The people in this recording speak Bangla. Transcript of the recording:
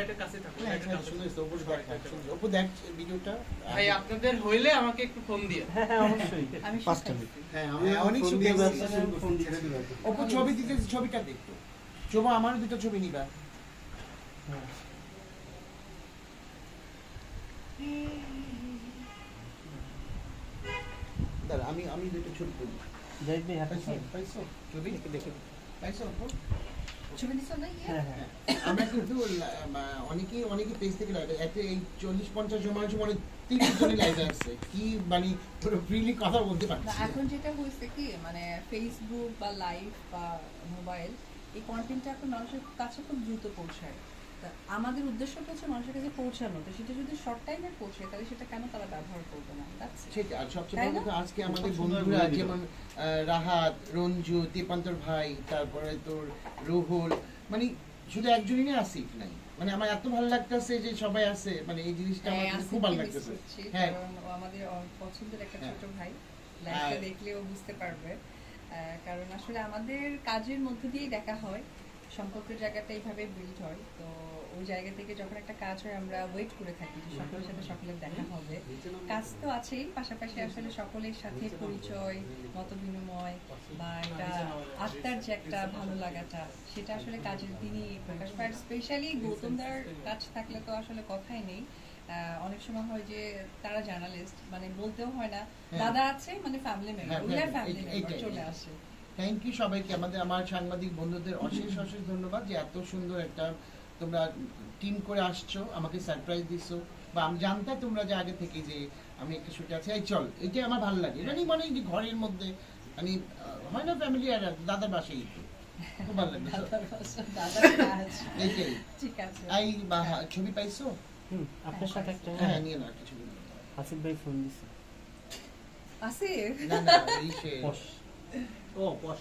লাইটের কাছে থাকো, লাইটের কাছে শুনে ওপর দেখ, ওপর দেখ ভিডিওটা। ভাই আপনাদের হইলে আমাকে একটু ফোন দিও। হ্যাঁ অবশ্যই, আমি 5টা মিনিট। হ্যাঁ আমি অনেক ফোন সুবিধা দিয়ে আছে, ফোন ছেড়ে দিলাম। ওপর ছবি দিতে, ছবিটা দেখতো শোভা, আমার দুটো ছবি নিবা। দাঁড়া আমি আমি দুটো ছবি তুলি। যাই ভাই হাতে পাইছো ছবি দেখে পাইছো? ছবি দিছো না? হ্যাঁ হ্যাঁ আমরা কিন্তু অনেকে পেজ থেকে লাইভ একটা এই 40-50 জন মানুষ মানে 30 জনই লাইভে আসছে, কি মানে পুরো ফ্রিলি কথা বলতে না, পারছি। এখন যেটা হয়েছে কি মানে ফেসবুক বা লাইভ বা মোবাইল, এই কন্টেন্টটা এখন মানুষের কাছে খুব দ্রুত পৌঁছায়। তা আমাদের উদ্দেশ্য হচ্ছে মানুষের কাছে পৌঁছানো, তো সেটা যদি শর্ট টাইমে পৌঁছায় তাহলে সেটা কেন তারা ব্যবহার করবে না? ঠিক। আর সবচেয়ে বড় কথা আজকে আমাদের বন্ধুরা যেমন রাহাত, রঞ্জু, দীপান্তর ভাই, তারপরে তোর রুহুল, মানে শুধু একজনই না, আসিফ নাই, মানে আমার এত ভালো লাগতেছে যে সবাই আছে, মানে এই জিনিসটা আমার কাছে খুব ভালো লাগতেছে। হ্যাঁ কারণ ও আমাদের পছন্দের একটা ছোট ভাই, লাইভটা দেখলে ও বুঝতে পারবে। কারণ আসলে আমাদের কাজের মধ্যে দিয়েই দেখা হয়, সম্পর্কের জায়গাটা এইভাবে বিল্ড হয়। তো ওই জায়গা থেকে যখন একটা কাজ হয় আমরা ওয়েট করে থাকি যে সকলের সাথে সকলের দেখা হবে। কাজ তো আছেই, পাশাপাশি আসলে সকলের সাথে পরিচয়, মত বিনিময় বা একটা আত্মার যে একটা ভালো লাগাটা, সেটা আসলে কাজের দিনই প্রকাশ পায়। স্পেশালি গৌতমদার কাজ থাকলে তো আসলে কথাই নেই। অনেক সময় হয় যে তারা জার্নালিস্ট, মানে বলতেও হয় না দাদা আছে, মানে family member, we are family member চলে আসে। থ্যাংক ইউ সবাইকে, আমার সাংবাদিক বন্ধুদের অশেষ অশেষ ধন্যবাদ যে এত সুন্দর একটা তোমরা টিম করে আসছো, আমাকে সারপ্রাইজ দিছো, বা আমি জানতাম তোমরা যে আগে থেকে যে আমি একটা শুটে আছি, এই চল, এইটাই আমার ভালো লাগে। মানে মনে হয় যে ঘরের মধ্যে মানে হয় না ফ্যামিলি, আর দাদার বাসায় খুব ভালো লাগে। এইটাই ঠিক আছে। এই ছবি পাইছো? আপনার সাথে একটা হ্যাঁ নিয়ে না একটা ছবি। আসিফ ভাই ফোন দিছে। আসিফ না না এই সে পশ ও পশ